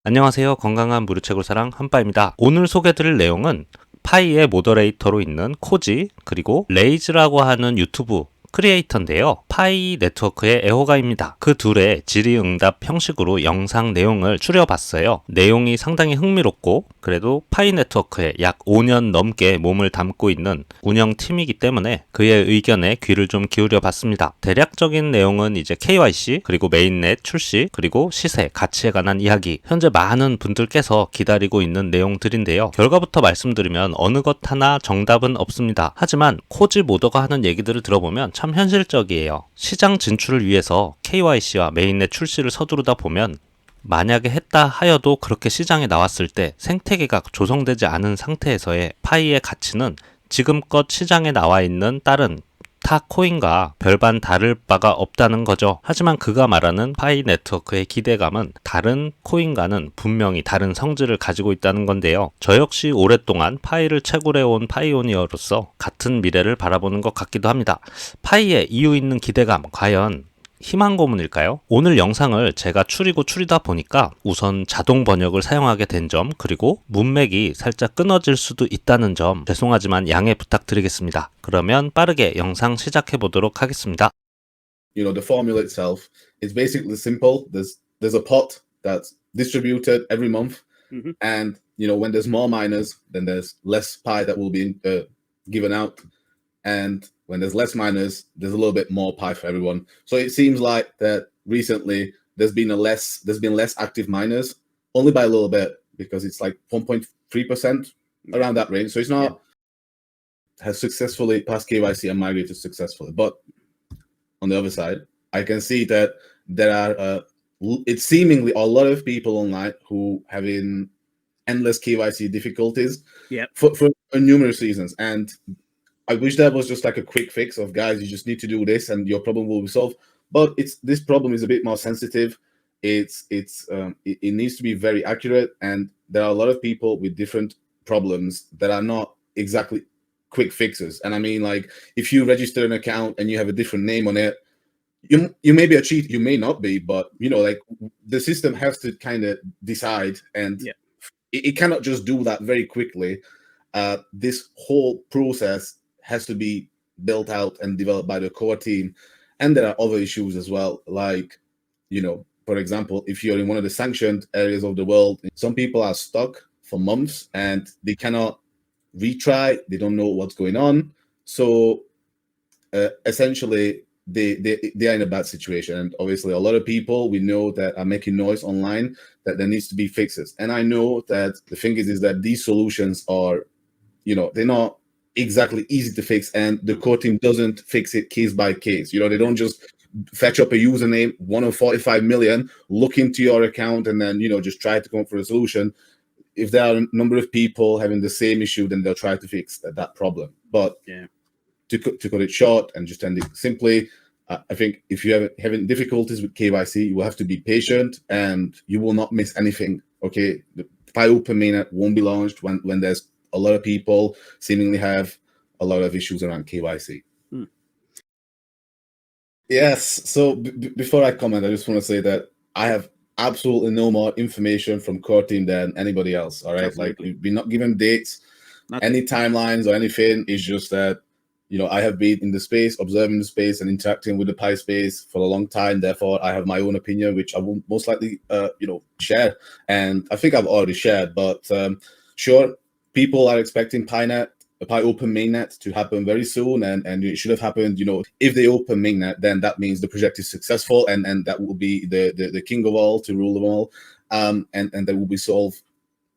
안녕하세요. 건강한 무료채굴 사랑 한빠입니다. 오늘 소개드릴 내용은 파이의 모더레이터로 있는 코지 그리고 레이즈라고 하는 유튜브 크리에이터인데요. 파이네트워크의 애호가입니다. 그 둘의 질의응답 형식으로 영상 내용을 추려봤어요. 내용이 상당히 흥미롭고 그래도 파이네트워크에 약 5년 넘게 몸을 담고 있는 운영팀이기 때문에 그의 의견에 귀를 좀 기울여 봤습니다. 대략적인 내용은 이제 KYC 그리고 메인넷 출시 그리고 시세 가치에 관한 이야기, 현재 많은 분들께서 기다리고 있는 내용들인데요. 결과부터 말씀드리면 어느 것 하나 정답은 없습니다. 하지만 코지 모더가 하는 얘기들을 들어보면 참 현실적이에요. 시장 진출을 위해서 KYC와 메인넷 출시를 서두르다 보면 만약에 했다 하여도 그렇게 시장에 나왔을 때 생태계가 조성되지 않은 상태에서의 파이의 가치는 지금껏 시장에 나와 있는 다른 타 코인과 별반 다를 바가 없다는 거죠. 하지만 그가 말하는 파이 네트워크의 기대감은 다른 코인과는 분명히 다른 성질을 가지고 있다는 건데요. 저 역시 오랫동안 파이를 채굴해온 파이오니어로서 같은 미래를 바라보는 것 같기도 합니다. 파이의 이유 있는 기대감, 과연 희망 고문일까요? 오늘 영상을 제가 추리다 보니까 우선 자동 번역을 사용하게 된 점, 그리고 문맥이 살짝 끊어질 수도 있다는 점 죄송하지만 양해 부탁드리겠습니다. 그러면 빠르게 영상 시작해 보도록 하겠습니다. The formula itself is basically simple. There's a pot that's distributed every month, and when there's more miners, then there's less pie that will be given out, and when there's less miners, there's a little bit more pie for everyone. So it seems like that recently there's been less active miners, only by a little bit, because it's like 1.3% around that range. So it's not has successfully passed KYC and migrated successfully. But on the other side, I can see that there are it's seemingly a lot of people online who having endless KYC difficulties for numerous reasons. And I wish there was just like a quick fix of, guys, you just need to do this and your problem will be solved. But this problem is a bit more sensitive. It needs to be very accurate, and there are a lot of people with different problems that are not exactly quick fixes. And I mean, like, if you register an account and you have a different name on it, you may be a cheat, you may not be, but like, the system has to kind of decide, and it cannot just do that very quickly. This whole process has to be built out and developed by the core team. And there are other issues as well, like, for example, if you're in one of the sanctioned areas of the world, some people are stuck for months and they cannot retry, they don't know what's going on. So essentially they are in a bad situation. And obviously a lot of people we know that are making noise online that there needs to be fixes. And I know that the thing is that these solutions are, they're not exactly easy to fix, and the core team doesn't fix it case by case. They don't just fetch up a username, 1 of 45 million, look into your account, and then just try to come up with a solution. If there are a number of people having the same issue, then they'll try to fix that problem. But to cut it short and just end it simply, I think if you have having difficulties with KYC, you will have to be patient and you will not miss anything. Okay, the PyOpen mainnet won't be launched when there's a lot of people seemingly have a lot of issues around KYC. Yes. So before I comment, I just want to say that I have absolutely no more information from core team than anybody else. All right. Absolutely. Like, we're not given dates, any timelines or anything. It's just that, I have been in the space, observing the space and interacting with the Pi space for a long time. Therefore, I have my own opinion, which I will most likely, share. And I think I've already shared, but sure, people are expecting PyOpen mainnet to happen very soon, and it should have happened. If they open mainnet, then that means the project is successful, and that will be the king of all to rule them all, and that will be solved.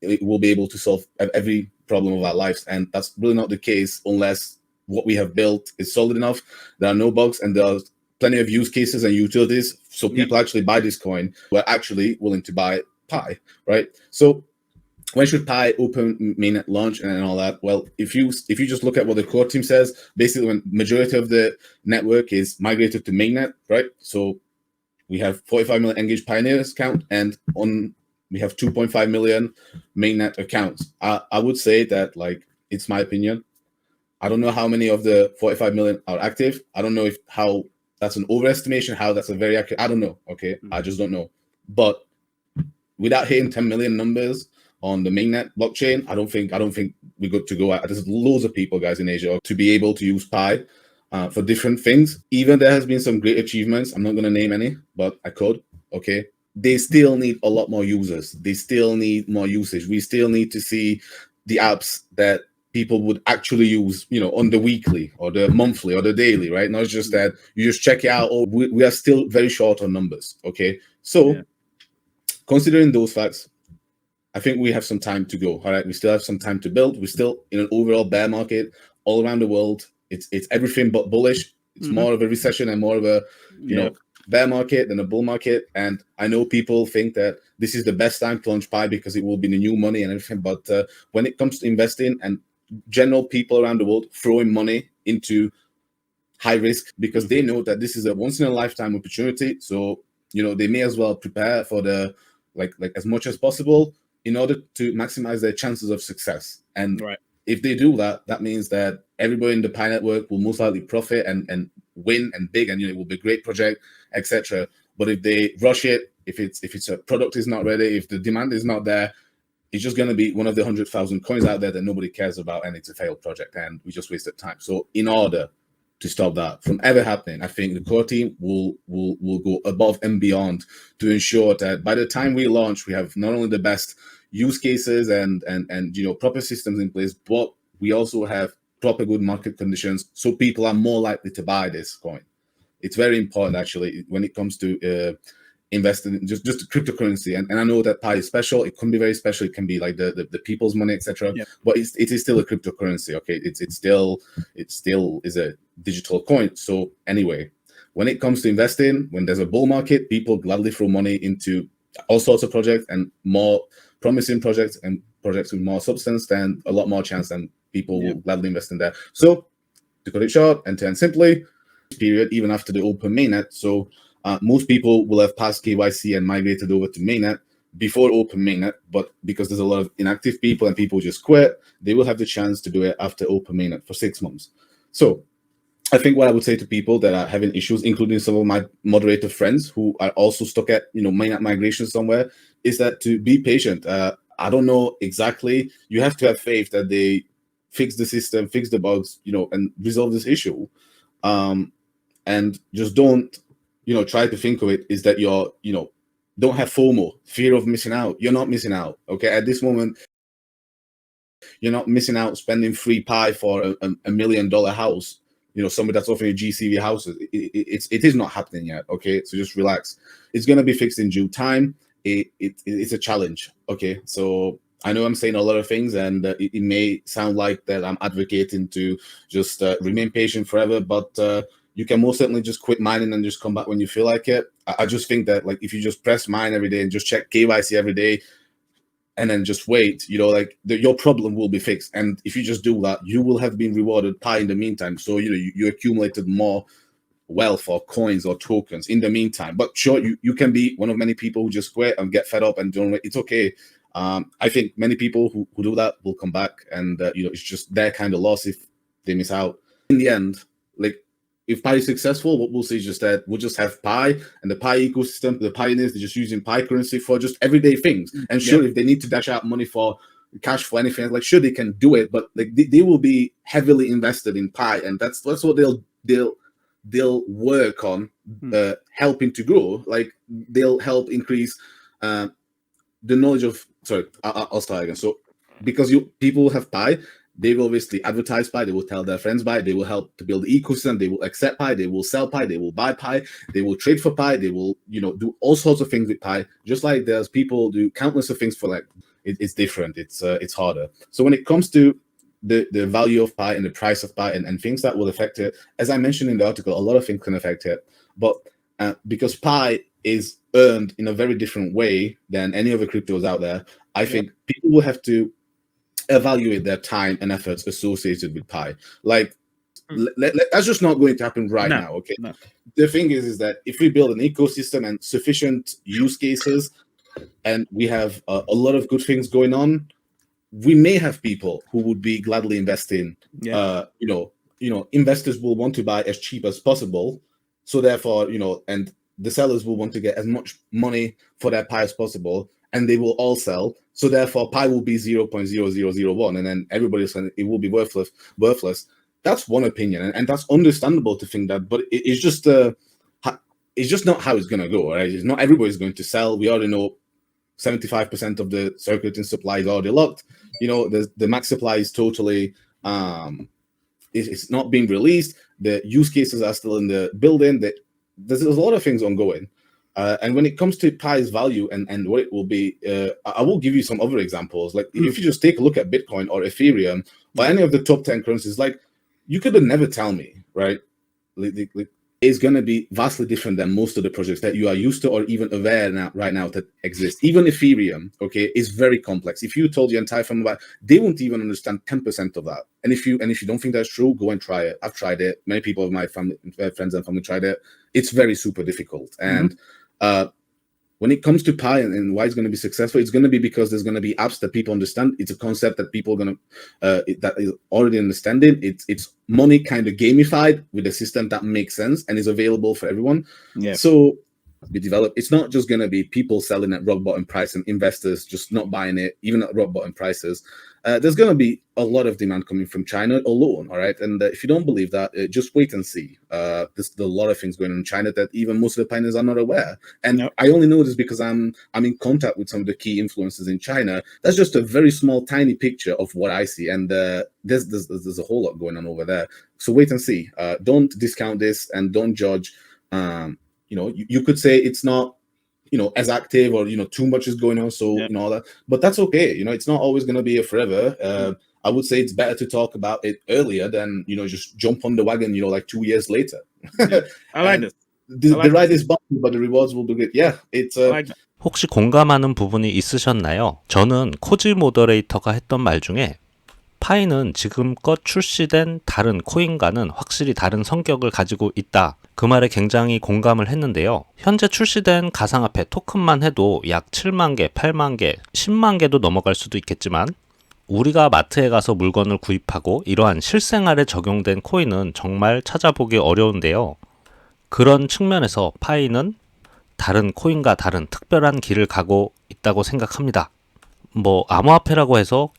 It will be able to solve every problem of our lives, and that's really not the case unless what we have built is solid enough. There are no bugs, and there are plenty of use cases and utilities, so people actually buy this coin. We're actually willing to buy Pi, right? So when should PyOpen mainnet launch and all that? Well, if you just look at what the core team says, basically when majority of the network is migrated to mainnet, right? So we have 45 million engaged pioneers count, and we have 2.5 million mainnet accounts. I would say that, like, it's my opinion, I don't know how many of the 45 million are active. I don't know how that's an overestimation, how that's a very accurate. I don't know. Okay, I just don't know. But without hitting 10 million numbers on the mainnet blockchain, I don't think we're good to go. There's loads of people, guys, in Asia to be able to use Pi for different things. Even there has been some great achievements. I'm not going to name any, but I could. Okay. They still need a lot more users. They still need more usage. We still need to see the apps that people would actually use, on the weekly or the monthly or the daily, right? Not just that you just check it out. Or we are still very short on numbers. Okay. So considering those facts, I think we have some time to go. All right. We still have some time to build. We're still in an overall bear market all around the world. It's everything but bullish. It's more of a recession and more of a, bear market than a bull market. And I know people think that this is the best time to launch Pi because it will be the new money and everything. But when it comes to investing and general people around the world throwing money into high risk because they know that this is a once in a lifetime opportunity. So, they may as well prepare for the like as much as possible in order to maximize their chances of success. And if they do that, that means that everybody in the Pi network will most likely profit and win and big, and it will be a great project, etc. But if they rush it, if it's a product is not ready, if the demand is not there, it's just going to be one of the 100,000 coins out there that nobody cares about, and it's a failed project, and we just wasted time. So in order to stop that from ever happening, I think the core team will go above and beyond to ensure that by the time we launch, we have not only the best use cases and proper systems in place, but we also have proper good market conditions, so people are more likely to buy this coin. It's very important, actually, when it comes to investing in just cryptocurrency. And I know that Pi is special. It can be very special. It can be like the people's money, etc. But it is still a cryptocurrency. Okay, it still is a digital coin. So anyway, when it comes to investing, when there's a bull market, people gladly throw money into all sorts of projects and more promising projects and projects with more substance, then a lot more chance than people will gladly invest in there. So to cut it short and to end simply, period, even after the open mainnet. So most people will have passed KYC and migrated over to mainnet before open mainnet, but because there's a lot of inactive people and people just quit, they will have the chance to do it after open mainnet for 6 months. So I think what I would say to people that are having issues, including some of my moderator friends who are also stuck at mainnet migration somewhere, is that to be patient. I don't know exactly. You have to have faith that they fix the system, fix the bugs, and resolve this issue. And just don't, try to think of it is that you're, don't have FOMO, fear of missing out. You're not missing out. Okay. At this moment, you're not missing out spending free Pi for a $1 million house. Somebody that's offering GCV houses. It is not happening yet. Okay. So just relax. It's going to be fixed in due time. It's a challenge. Okay. So I know I'm saying a lot of things, and it may sound like that I'm advocating to just remain patient forever, but you can most certainly just quit mining and just come back when you feel like it. I just think that if you just press mine every day and just check KYC every day and then just wait, your problem will be fixed. And if you just do that, you will have been rewarded Pi in the meantime. So, you accumulated more wealth or coins or tokens in the meantime. But sure, you can be one of many people who just quit and get fed up and don't. It's okay. I think many people who do that will come back, and it's just their kind of loss if they miss out. In the end, if Pi is successful, what we'll see is just that we'll just have Pi and the Pi ecosystem, the pioneers, they're just using Pi currency for just everyday things. And sure, if they need to dash out money for cash for anything, sure, they can do it, but they will be heavily invested in Pi, and that's what they'll work on, helping to grow. They'll help increase the knowledge of. Sorry, I'll start again. So because people have Pi, they will obviously advertise Pi, they will tell their friends Pi, they will help to build the ecosystem, they will accept Pi, they will sell Pi, they will buy Pi, they will trade for Pi, they will, do all sorts of things with Pi, just like there's people do countless of things for it's different, it's harder. So when it comes to the value of Pi and the price of Pi and things that will affect it, as I mentioned in the article, a lot of things can affect it, but because Pi is earned in a very different way than any other cryptos out there, I think people will have to evaluate their time and efforts associated with Pi. That's just not going to happen now. Okay. No. The thing is that if we build an ecosystem and sufficient use cases, and we have a lot of good things going on, we may have people who would be gladly investing. Investors will want to buy as cheap as possible. So therefore, and the sellers will want to get as much money for their Pi as possible. and they will all sell. So therefore, pi will be 0.0001, and then everybody's saying it will be worthless. That's one opinion, and that's understandable to think that, but it's just not how it's gonna go, right? It's not everybody's going to sell. We already know 75% of the circulating supply is already locked. You know, the max supply is totally it's not being released. The use cases are still in the building. There's a lot of things ongoing. And when it comes to pi's value and what it will be, I will give you some other examples. Like if you just take a look at Bitcoin or Ethereum or any of the top 10 currencies, like you could have never tell me, right? Like, it's going to be vastly different than most of the projects that you are used to or even aware right now that exist. Even Ethereum, okay, is very complex. If you told your entire family about, they won't even understand 10% of that. And if you don't think that's true, go and try it. I've tried it. Many people of my family, friends and family tried it. It's very super difficult. And when it comes to pi and why it's going to be successful, it's going to be because there's going to be apps that people understand. It's a concept that people are going to that is already understanding. It's money kind of gamified with a system that makes sense and is available for everyone. Yeah. So we develop. It's not just going to be people selling at rock bottom price and investors just not buying it, even at rock bottom prices. There's going to be a lot of demand coming from China alone, all right? And if you don't believe that, just wait and see. There's a lot of things going on in China that even most of the pioneers are not aware. And I only know this because I'm in contact with some of the key influencers in China. That's just a very small, tiny picture of what I see. And there's a whole lot going on over there. So wait and see. Don't discount this and don't judge. You know, you could say it's not, you know, as active or, you know, too much is going on. So, you know, that, but that's okay. You know, it's not always going to be a forever. I would say it's better to talk about it earlier than, you know, just jump on the wagon, you know, like 2 years later. I like it. The ride is bumpy, but the rewards will be good. Yeah, it's 혹시 공감하는 부분이 있으셨나요? 저는 코지 모더레이터가 했던 말 중에 파이는 지금껏 출시된 다른 코인과는 확실히 다른 성격을 가지고 있다. 그 말에 굉장히 공감을 했는데요. 현재 출시된 가상화폐 토큰만 해도 약 7만 개, 8만 개, 10만 개도 넘어갈 수도 있겠지만 우리가 마트에 가서 물건을 구입하고 이러한 실생활에 적용된 코인은 정말 찾아보기 어려운데요. 그런 측면에서 파이는 다른 코인과 다른 특별한 길을 가고 있다고 생각합니다. 뭐 암호화폐라고 해서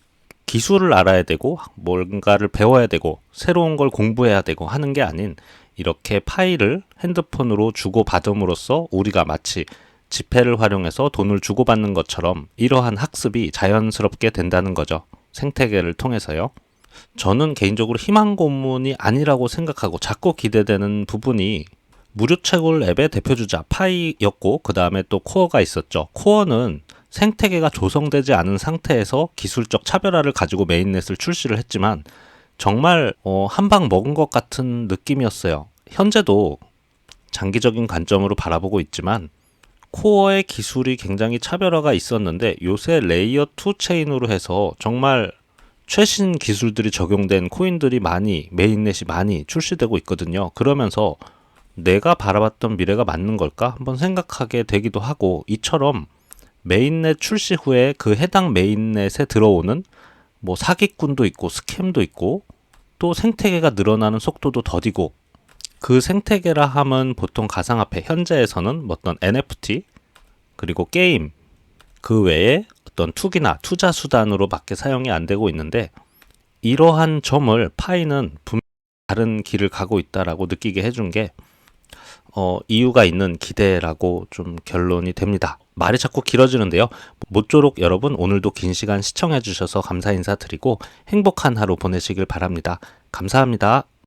기술을 알아야 되고 뭔가를 배워야 되고 새로운 걸 공부해야 되고 하는 게 아닌 이렇게 파이를 핸드폰으로 주고받음으로써 우리가 마치 지폐를 활용해서 돈을 주고받는 것처럼 이러한 학습이 자연스럽게 된다는 거죠. 생태계를 통해서요. 저는 개인적으로 희망 고문이 아니라고 생각하고 자꾸 기대되는 부분이 무료채굴 앱의 대표주자 파이였고 그 다음에 또 코어가 있었죠. 코어는 생태계가 조성되지 않은 상태에서 기술적 차별화를 가지고 메인넷을 출시를 했지만 정말 한 방 먹은 것 같은 느낌이었어요. 현재도 장기적인 관점으로 바라보고 있지만 코어의 기술이 굉장히 차별화가 있었는데 요새 레이어 2 체인으로 해서 정말 최신 기술들이 적용된 코인들이 많이 메인넷이 많이 출시되고 있거든요. 그러면서 내가 바라봤던 미래가 맞는 걸까 한번 생각하게 되기도 하고 이처럼 메인넷 출시 후에 그 해당 메인넷에 들어오는 뭐 사기꾼도 있고 스캠도 있고 또 생태계가 늘어나는 속도도 더디고 그 생태계라 함은 보통 가상화폐 현재에서는 어떤 NFT 그리고 게임 그 외에 어떤 투기나 투자 수단으로 밖에 사용이 안 되고 있는데 이러한 점을 파이는 분명히 다른 길을 가고 있다라고 느끼게 해준 게 이유가 있는 기대라고 좀 결론이 됩니다. 말이 자꾸 길어지는데요. 모쪼록 여러분 오늘도 긴 시간 시청해 주셔서 감사 인사드리고 행복한 하루 보내시길 바랍니다. 감사합니다.